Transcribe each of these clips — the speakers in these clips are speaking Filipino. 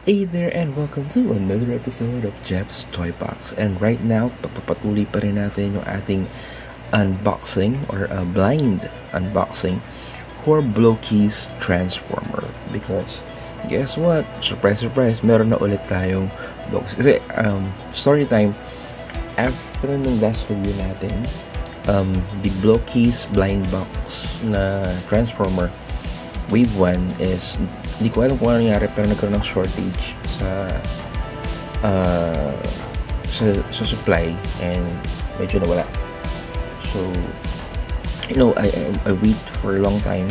Hey there and welcome to another episode of Jeff's Toy Box. And right now, papapatuloy pa rin natin yung ating unboxing or a blind unboxing for Blokey's Transformer. Because, guess what? Surprise, surprise, meron na ulit tayong box. Kasi, story time, after nung last review natin, the Blokey's blind box na Transformer Wave 1 is, hindi ko alam kung ano nangyari pero nagkaroon ng shortage sa supply and medyo nawala. So, I wait for a long time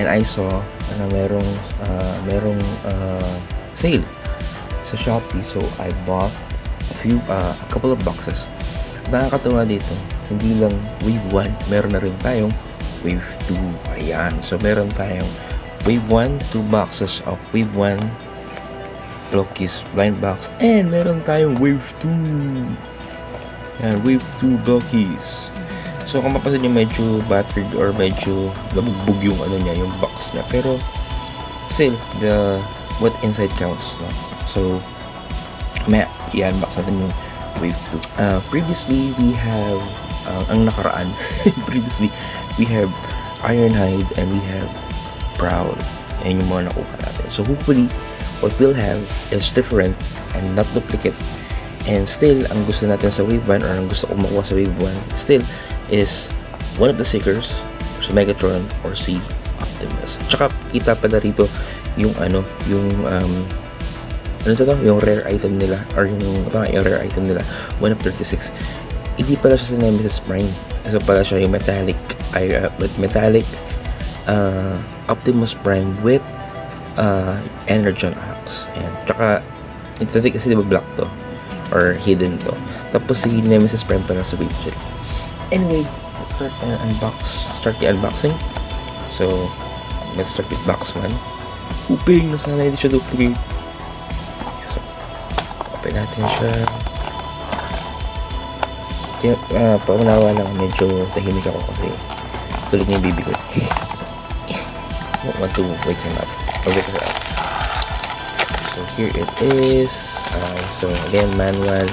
and I saw na merong sale sa Shopee, so I bought a couple of boxes. Nakakatawa dito, hindi lang Wave 1, meron na rin tayong Wave 2. Ayan, so meron tayong Wave 1, 2 boxes of Wave 1 Blokey's blind box, and meron tayong Wave 2. Ayan, Wave 2 Blokey's. So kung mapasin nyo, medyo battered or medyo nabugbog yung ano niya, yung box niya, pero still, what inside counts, no? So may i-unbox natin yung Wave 2. Previously we have ang nakaraan previously we have Ironhide and we have Prowl. Ayan yung mga nakuha natin. So hopefully what we'll have is different and not duplicate. And still, ang gusto natin sa Wave 1 or ang gusto ko makuha sa Wave 1 still is one of the Seekers, si Megatron or si Optimus. Tsaka kita pa na rito yung yung rare item nila or yung rare item nila, 1 of 36. Hindi pala siya sa Nemesis Prime. So pala siya yung metallic Optimus Prime with Energon Axe. Ayan. Tsaka ito kasi diba black to or hidden to. Tapos si Nemesis Prime pala sa Wave 3. Anyway, let's start the unboxing. So let's start with box 1. Hoping na sana hindi siya duplicate. So open natin siya. Kaya paunawa lang, medyo tahimik ako kasi tulog niya yung baby ko. I don't want to wake him up or wake her up. So here it is. So again, manual.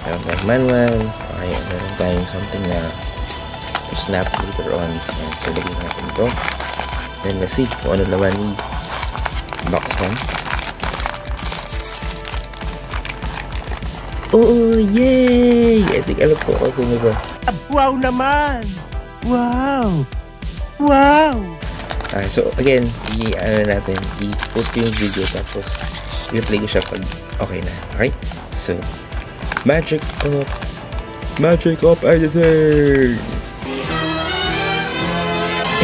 Meron tayong manual. Okay, meron tayong something na to snap later on. And so lagyan natin ito. Then let's see kung ano naman ni box 1. Oh, yay! I think alam ko kung ano ba. Wow naman! Wow! Wow! So again, i-post ko yung video tapos i-play ko siya pag okay na. Okay? So, magic of editing!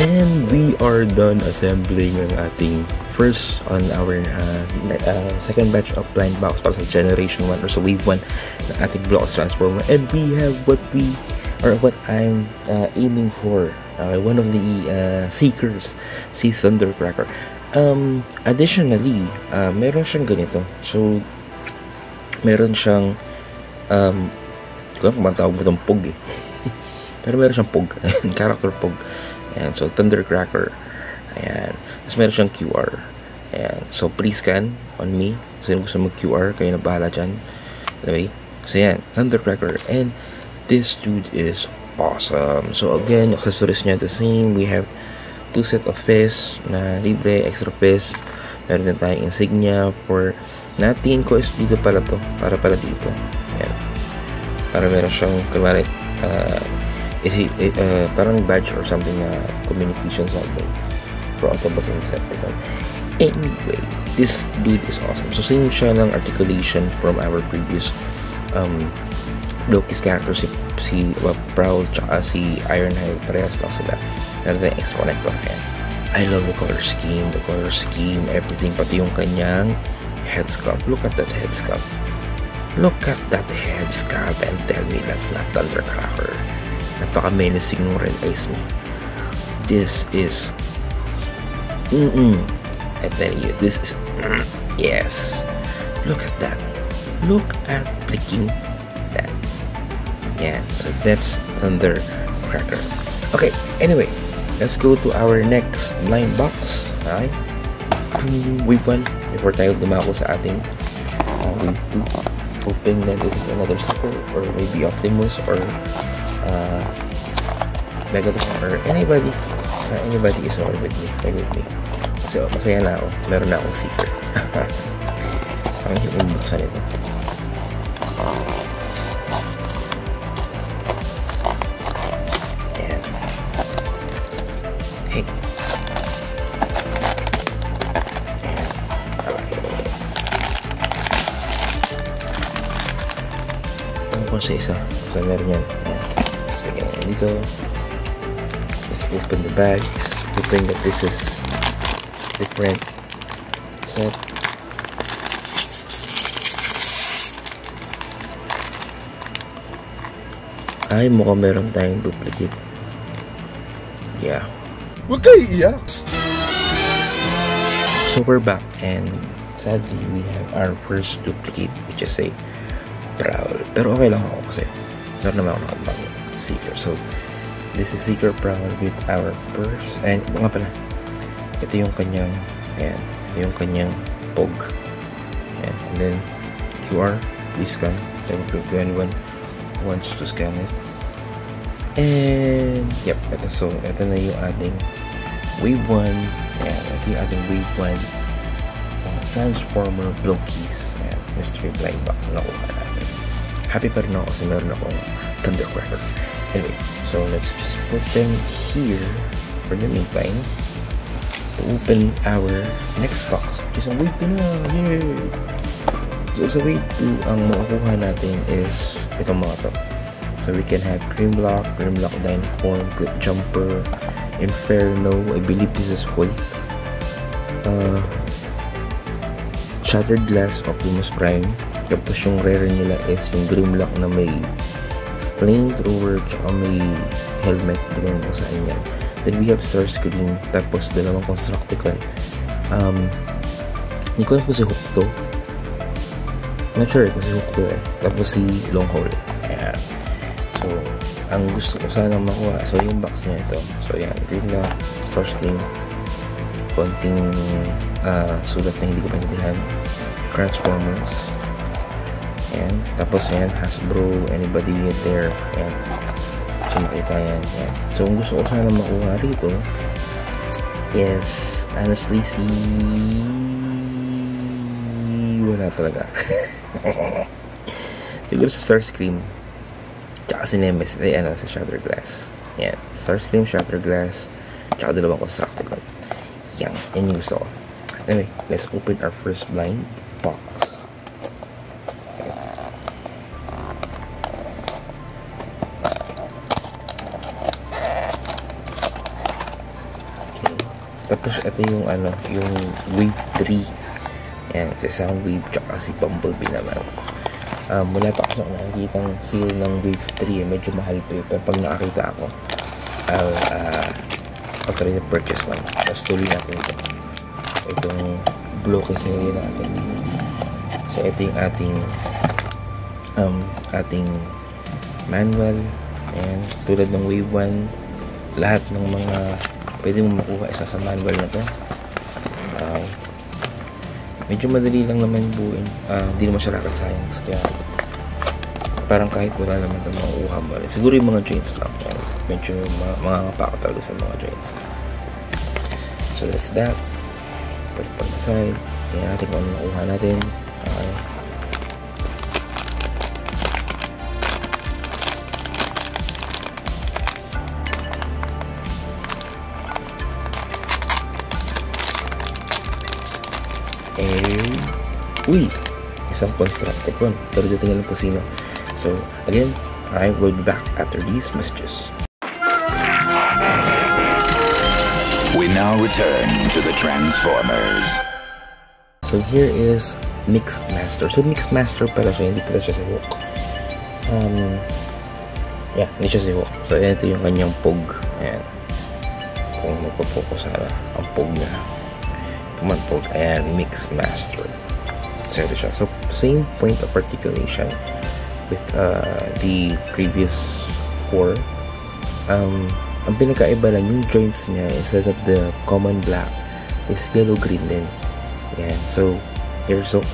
And we are done assembling ang ating first on our second batch of blind box para sa Generation 1 or sa Wave 1 ng ating Blokey's Transformer. And we have what I'm aiming for. One of the Seekers, si Thundercracker. Additionally, meron siyang ganito. So, meron siyang kung tawag mo itong pug eh. Pero meron siyang pug. Character pug. Ayan, so Thundercracker. Ayan. Tapos meron siyang QR. Ayan. So, pre-scan on me. So, yung gusto mag-QR, kayo na bahala dyan. Anyway, so yan, Thundercracker. And this dude is awesome. So again, accessories niya the same. We have 2 set of fists na libre, extra fist. Meron din tayong insignia for natin ko is dito pala to. Para pala dito. Ayan. Para meron siyang kunwari parang badge or something na communication something for Autobots and Decepticon. Anyway, this dude is awesome. So same siya ng articulation from our previous Blokey's character, si Prowl tsaka si Ironhide, parehas lang sila. Meron tayong extra connector. Ayan. I love the color scheme, everything, pati yung kanyang head sculpt. Look at that head sculpt. And tell me that's not Thundercracker. Napaka-menacing ng red eyes niya. This is I tell you, this is yes. Look at that. Look at blinking that. Yeah, so that's Thundercracker. Okay, anyway, let's go to our next blind box. Okay, wave 1 before tayo dumako sa ating wave 2. Hoping that this is another Super or maybe Optimus or Megatron or anybody is all with me. So masaya na ako, meron na akong Seeker. Ang hirap buksan ito. Ayan. Hey. Sa isa. So, meron yan. So, ganyan dito. Let's open the bags. Hoping that this is different set. Ay, mukhang meron tayong duplicate. Yeah. Huwag kayo iiyak. So, we're back. And sadly, we have our first duplicate, which is a Prowl. Pero okay lang ako kasi meron naman ako nakabang Seeker. So, this is Seeker Prowl with our purse. And mga pala, ito yung kanyang, ayan, ito yung kanyang POG. Ayan. And then, QR, please scan. If anyone wants to scan it. And, yep, ito. So, ito na yung ating Wave 1. Ayan, ito yung ating Wave 1 Transformer Blokies. Ayan, mystery blind box na nakuha natin. Happy pa rin ako kasi meron akong Thundercracker. Anyway, so let's just put them here for the meantime to open our next box, which is a Wave 2 na. Yay! So sa Wave 2, ang makukuha natin is itong mga to. So we can have Grimlock, Dynaform, Grip Jumper, Inferno, I believe this is Voice, Shattered Glass, Optimus Prime. Tapos yung rare nila is yung Grimlock na may flamethrower tsaka may helmet. Doon ko saan yan. Then we have Starscream. Tapos dalawang Constructicon. Hindi ko alam kung si Hook to. Not sure kung si Hook to eh. Tapos si Longhole. Ayan. So, ang gusto ko sana makuha. So, yung box niya ito. So, yan. Grimlock, Starscream. Konting sulat na hindi ko paintindihan. Transformers. Ayan. Tapos ayan, Hasbro, anybody there. Ayan. So makita yan. Ayan. So ang gusto ko sana makuha rito is honestly wala talaga. Siguro sa Starscream tsaka si Nemesis, sa Shattered Glass. Ayan. Starscream, Shattered Glass tsaka dalawang Constructicon. Yan yung gusto ko. Anyway, let's open our first blind box. Tapos ito yung yung Wave 3. Ayan, si Soundwave tsaka si Bumblebee naman. Wala pa kasi ako nakikitang seal ng Wave 3 medyo mahal pa yun. Pero pag nakakita ako, I'll try to purchase one. Tapos tuloy natin ito. Itong blocky series natin. So ito yung ating manual. Ayan, tulad ng Wave 1, lahat ng mga pwede mo makuha isa sa manual na to. Medyo madali lang naman buuin. Hindi naman siya rocket science. Kaya parang kahit wala naman ito makuha mo. Siguro yung mga joints lang. Medyo mga kapaka talaga sa mga joints. So that's that. Put it on the side. Tingnan natin kung ano nakuha natin. Uy! Isang Constructicon. Pero titingnan lang po sino. So, again, I will be back after these messages. We now return to the Transformers. So, here is Mixmaster. So, Mixmaster pala siya. Hindi pala siya si Hook. Yeah, hindi siya si Hook. So, ito yung kanyang POG. Ayan. Kung magpapokus sana ang POG niya. Come on, POG. Ayan, Mixmaster. So, ito siya. So, same point of articulation with the previous 4. Ang pinakaiba lang yung joints niya, instead of the common black, is yellow-green din. Yan. So, here's yung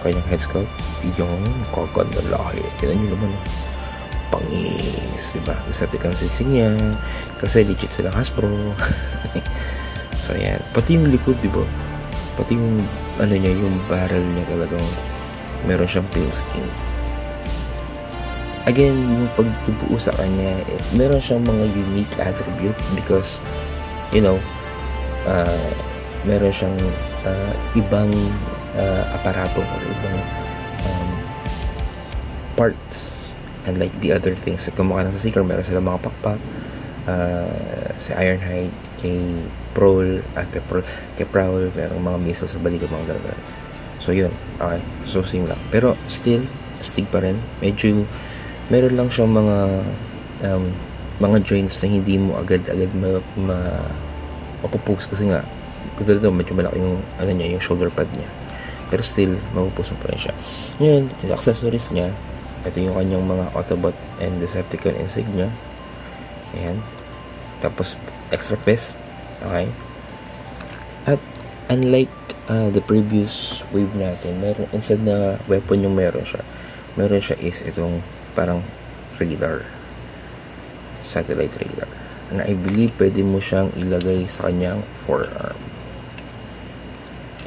kanyang head sculpt. Yung kaganda lahi. Tignan nyo naman. Pangis. Diba? Decepticon sisig niya. Kasi legit silang Hasbro. So, yan. Pati yung likod, diba? Pati yung, ano niya, yung barrel niya talagang meron siyang pale skin. Again, yung pagbubuo sa kanya, meron siyang mga unique attribute because, you know, meron siyang ibang aparato or ibang parts, and like the other things kumukha na sa Seeker, meron silang mga pakpak, si Ironhide, kay Prowl, kay Prowl merong mga missiles sa balik, mga gano'n. So yun, okay, so same lang, pero still astig pa rin. Medyo meron lang siyang mga joints na hindi mo agad-agad mapupost kasi nga kasi dito medyo malaki yung ano niya, yung shoulder pad niya, pero still mapupost mo pa rin siya. Yun, yung accessories niya, ito yung kanyang mga Autobot and Decepticon insignia. Ayan, tapos extra fist. Okay, at unlike the previous wave natin, meron instead na weapon yung meron siya is itong parang radar, satellite radar, na I believe pwede mo siyang ilagay sa kanyang forearm.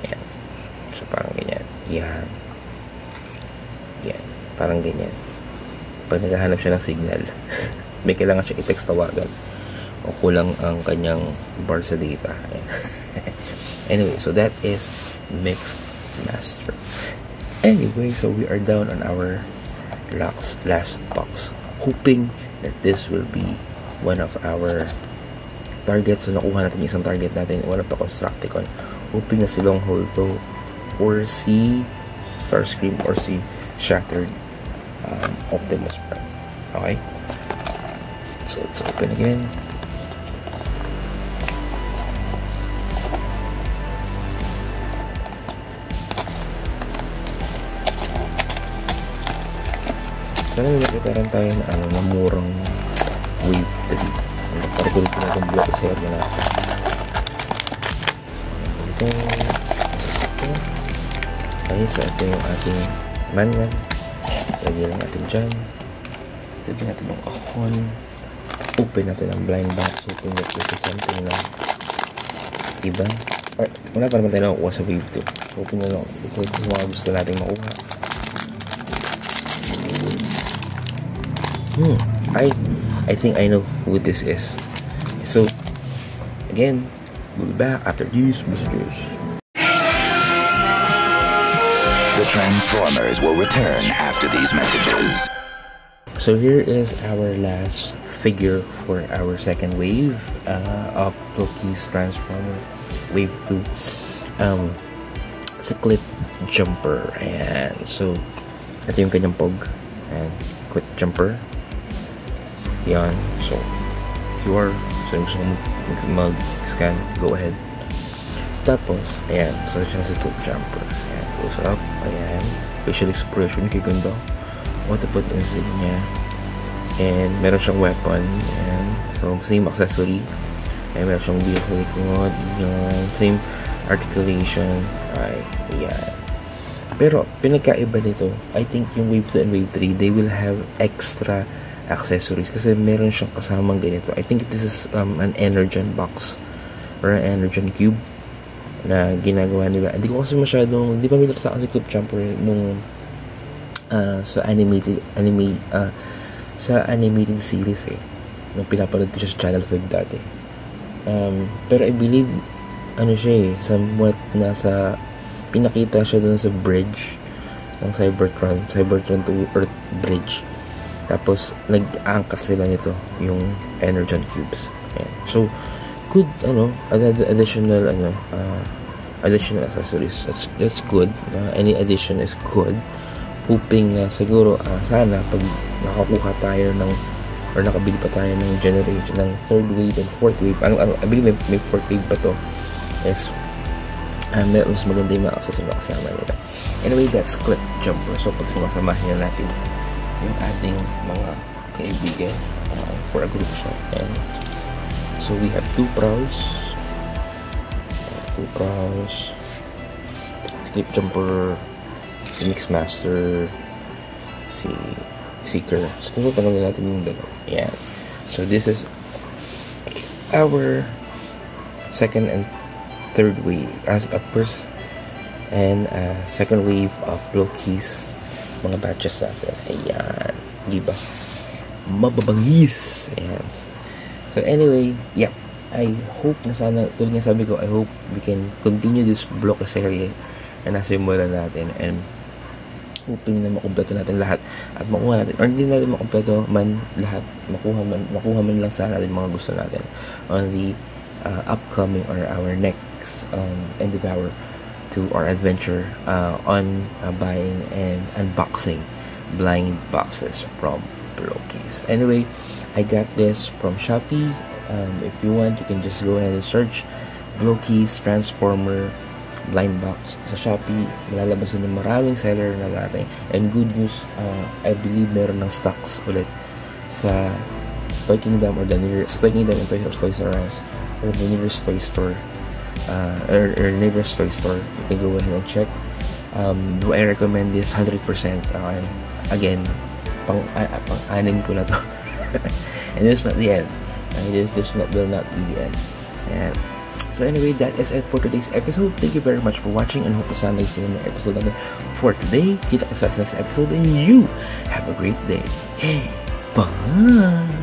Ayan. So parang ganyan. Yan. Yan. Parang ganyan. Pag naghahanap siya ng signal, may kailangan siya i-text tawagan o kulang ang kanyang bar sa data. Ayan. Anyway, so that is Mixed Master. Anyway, so we are down on our last box, hoping that this will be one of our targets. So nakuha natin yung isang target natin, one of the Constructicon, hoping na si Longhold to, or si Starscream, or si Shattered Optimus Prime. Okay, so let's open again. Sana may nakiparan tayo na na murang wave 3. Para ko rin pinagong block serya natin. Okay, so ito yung ating manual. Lagyan lang natin dyan. Sabihin natin yung kahon. Open natin ang blind box. Open that this is something na iba. Or, wala pa naman tayo nakukuha sa wave 2. Open na lang. Ito yung mga gusto natin makuha. I think I know who this is. So again, we'll be back after these messages. The Transformers will return after these messages. So here is our last figure for our second wave of Loki's Transformer Wave 2. It's a clip jumper, and so ito yung kanyang pog, and clip jumper. Yan. So, if you are gusto mag-scan, go ahead. Tapos, ayan. So, siya sa clip jumper. Ayan. Close up. Ayan. Facial expression. Kaya ganda. Autobot insignia. And, meron siyang weapon. Ayan. So, same accessory. Ayan. Meron siyang wheel sa likod. Ayan. Same articulation. Ay. Ayan. Pero, pinagkaiba nito, I think yung Wave 2 and Wave 3, they will have extra accessories kasi meron siyang kasamang ganito. I think this is an Energon box or an Energon cube na ginagawa nila. Hindi ko kasi masyadong, hindi pa familiar sa kasi Clip Jumper nung sa animated series nung pinapanood ko siya sa Channel 5 dati. Pero I believe ano siya somewhat nasa pinakita siya dun sa bridge ng Cybertron to Earth bridge. Tapos, nag-angkat sila nito, yung Energon cubes. Ayan. So, good, additional accessories. That's good. Any addition is good. Hoping na siguro, sana, pag nakakuha tayo ng, or nakabili pa tayo ng generation, ng third wave and fourth wave, I believe may fourth wave pa to, is, mas maganda yung mga accessories na kasama nila. Anyway, that's Clip Jumper. So, pag sumasamahin na natin yung ating mga kaibigan for a group shot. And so we have two Prowls, Two Crowns, Cliff Jumper, si Mixmaster, si Seeker. So, tanongin natin yung dalawa. Yan. So, this is our second and third wave. As a first and second wave of blow keys, mga batches natin. Ayan. Diba? Mababangis. Ayan. So, anyway, yeah. I hope na sana, tulad nga sabi ko, I hope we can continue this block series na nasimulan natin, and hoping na makumpleto natin lahat at makuha natin, or hindi natin makumpleto man lahat, makuha man lang sana natin mga gusto natin on the upcoming or our next endeavor to our adventure on buying and unboxing blind boxes from Blokies. Anyway, I got this from Shopee. If you want, you can just go ahead and search Blokies Transformer blind box sa Shopee. Malalabas na ng maraming seller na dati, and good news, I believe meron ng stocks ulit sa Toy Kingdom or the nearest Toy Kingdom and Toys R Us or the nearest toy store or neighbor's toy store. You can go ahead and check. Do I recommend this? 100%. Again, pang-anim ko na to. And this is not the end. This will not be the end. And so anyway, that is it for today's episode. Thank you very much for watching, and hope na sana gusto nyo ng episode namin for today. Kita ka sa next episode, and you have a great day. Bye!